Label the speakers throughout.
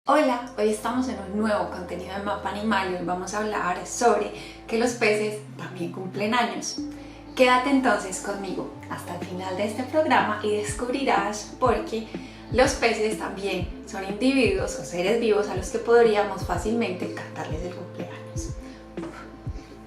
Speaker 1: Hola, hoy estamos en un nuevo contenido de Mapa Animal y hoy vamos a hablar sobre que los peces también cumplen años. Quédate entonces conmigo hasta el final de este programa y descubrirás por qué los peces también son individuos o seres vivos a los que podríamos fácilmente cantarles el cumpleaños.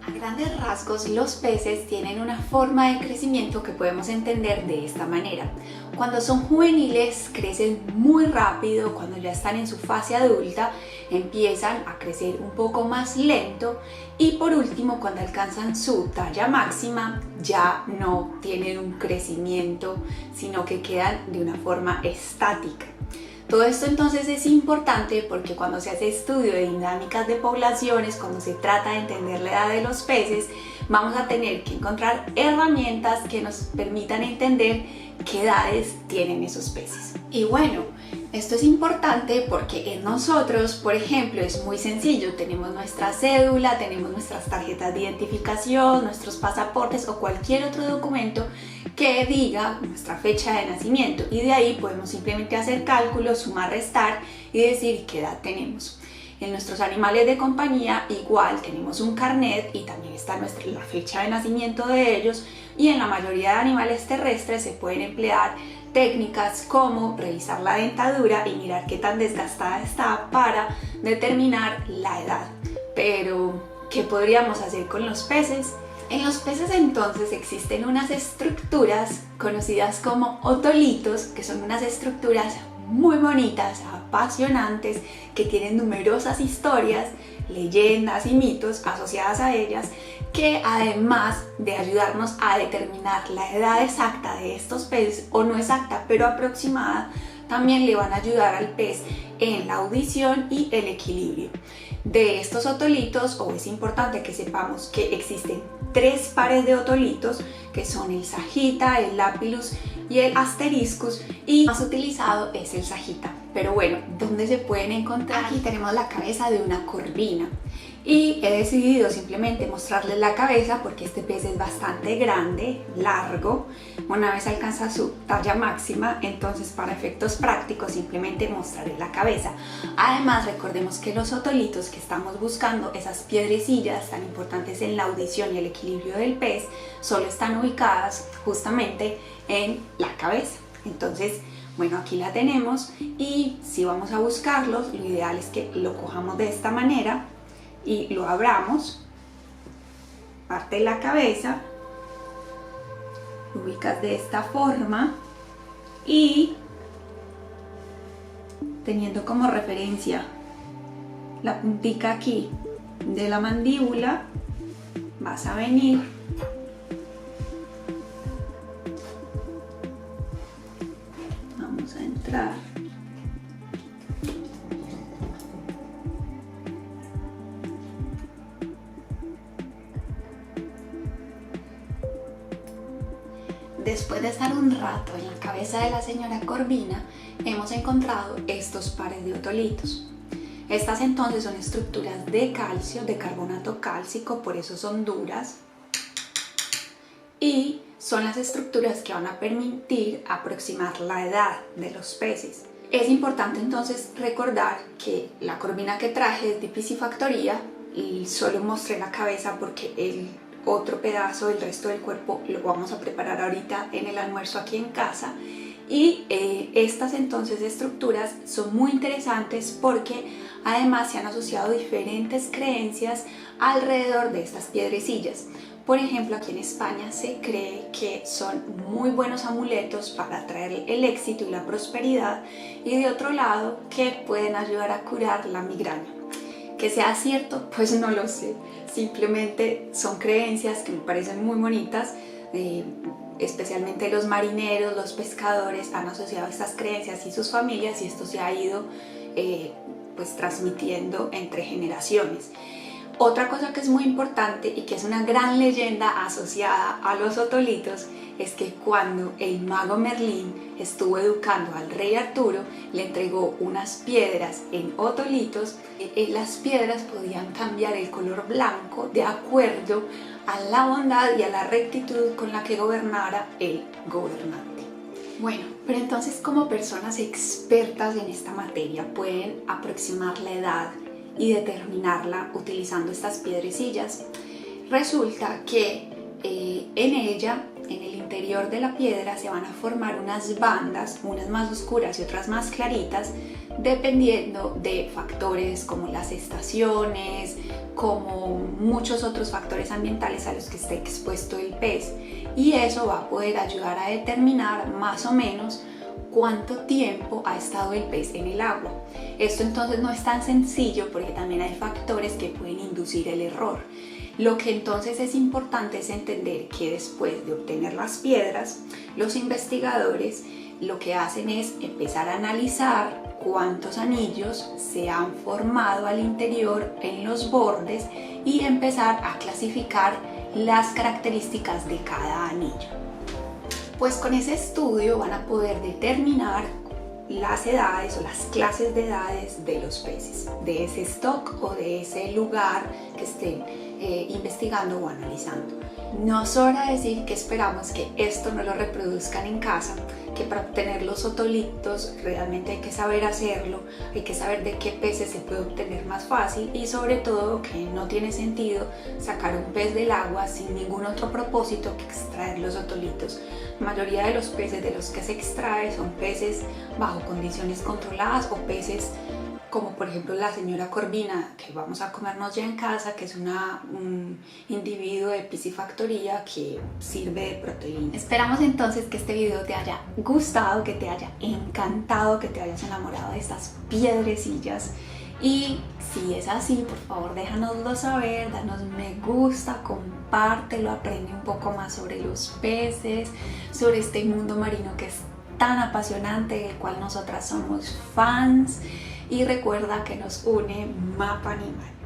Speaker 1: A grandes rasgos, los peces tienen una forma de crecimiento que podemos entender de esta manera. Cuando son juveniles crecen muy rápido, cuando ya están en su fase adulta empiezan a crecer un poco más lento y por último cuando alcanzan su talla máxima ya no tienen un crecimiento sino que quedan de una forma estática. Todo esto entonces es importante porque cuando se hace estudio de dinámicas de poblaciones, cuando se trata de entender la edad de los peces, vamos a tener que encontrar herramientas que nos permitan entender qué edades tienen esos peces. Y bueno, esto es importante porque en nosotros, por ejemplo, es muy sencillo. Tenemos nuestra cédula, tenemos nuestras tarjetas de identificación, nuestros pasaportes o cualquier otro documento que diga nuestra fecha de nacimiento y de ahí podemos simplemente hacer cálculos, sumar, restar y decir qué edad tenemos. En nuestros animales de compañía igual tenemos un carnet y también está la fecha de nacimiento de ellos, y en la mayoría de animales terrestres se pueden emplear técnicas como revisar la dentadura y mirar qué tan desgastada está para determinar la edad. Pero, ¿qué podríamos hacer con los peces? En los peces entonces existen unas estructuras conocidas como otolitos, que son unas estructuras muy bonitas, apasionantes, que tienen numerosas historias, leyendas y mitos asociadas a ellas, que además de ayudarnos a determinar la edad exacta de estos peces, o no exacta pero aproximada, también le van a ayudar al pez en la audición y el equilibrio. De estos otolitos, es importante que sepamos que existen 3 pares de otolitos, que son el Sagita, el Lapillus y el Asteriscus, y el más utilizado es el Sagita. Pero bueno, ¿dónde se pueden encontrar? Aquí tenemos la cabeza de una corvina y he decidido simplemente mostrarles la cabeza porque este pez es bastante grande, largo. Una vez alcanza su talla máxima, entonces para efectos prácticos simplemente mostraré la cabeza. Además, recordemos que los otolitos que estamos buscando, esas piedrecillas tan importantes en la audición y el equilibrio del pez, solo están ubicadas justamente en la cabeza. Entonces, bueno, aquí la tenemos y si vamos a buscarlos, lo ideal es que lo cojamos de esta manera y lo abramos, parte de la cabeza, lo ubicas de esta forma y teniendo como referencia la puntica aquí de la mandíbula, vas a venir vamos a entrar después de estar un rato en la cabeza de la señora corvina, hemos encontrado estos pares de otolitos. Estas entonces son estructuras de calcio, de carbonato cálcico, por eso son duras, y son las estructuras que van a permitir aproximar la edad de los peces. Es importante entonces recordar que la corvina que traje es de piscifactoría y solo mostré la cabeza porque el otro pedazo del resto del cuerpo lo vamos a preparar ahorita en el almuerzo aquí en casa. Y estas entonces estructuras son muy interesantes porque además se han asociado diferentes creencias alrededor de estas piedrecillas. Por ejemplo, aquí en España se cree que son muy buenos amuletos para atraer el éxito y la prosperidad, y de otro lado que pueden ayudar a curar la migraña. Que sea cierto, pues no lo sé, simplemente son creencias que me parecen muy bonitas. Especialmente los marineros, los pescadores han asociado estas creencias y sus familias, y esto se ha ido pues transmitiendo entre generaciones. Otra cosa que es muy importante y que es una gran leyenda asociada a los otolitos es que cuando el mago Merlín estuvo educando al rey Arturo, le entregó unas piedras en otolitos. Las piedras podían cambiar el color blanco de acuerdo a la bondad y a la rectitud con la que gobernara el gobernante. Bueno, pero entonces como personas expertas en esta materia pueden aproximar la edad y determinarla utilizando estas piedrecillas. Resulta que en ella, en el interior de la piedra, se van a formar unas bandas, unas más oscuras y otras más claritas, dependiendo de factores como las estaciones, como muchos otros factores ambientales a los que esté expuesto el pez. Y eso va a poder ayudar a determinar más o menos cuánto tiempo ha estado el pez en el agua. Esto entonces no es tan sencillo porque también hay factores que pueden inducir el error. Lo que entonces es importante es entender que después de obtener las piedras, los investigadores lo que hacen es empezar a analizar cuántos anillos se han formado al interior en los bordes y empezar a clasificar las características de cada anillo. Pues con ese estudio van a poder determinar las edades o las clases de edades de los peces, de ese stock o de ese lugar que estén investigando o analizando. No sobra decir que esperamos que esto no lo reproduzcan en casa, que para obtener los otolitos realmente hay que saber hacerlo, hay que saber de qué peces se puede obtener más fácil y sobre todo que no tiene sentido sacar un pez del agua sin ningún otro propósito que extraer los otolitos. La mayoría de los peces de los que se extrae son peces bajo condiciones controladas o peces como por ejemplo la señora corvina que vamos a comernos ya en casa, que es un individuo de piscifactoría que sirve de proteína. Esperamos entonces que este video te haya gustado, que te haya encantado, que te hayas enamorado de estas piedrecillas. Y si es así, por favor déjanoslo saber, danos me gusta, compártelo, aprende un poco más sobre los peces, sobre este mundo marino que es tan apasionante, del cual nosotras somos fans. Y recuerda que nos une Mapa Animal.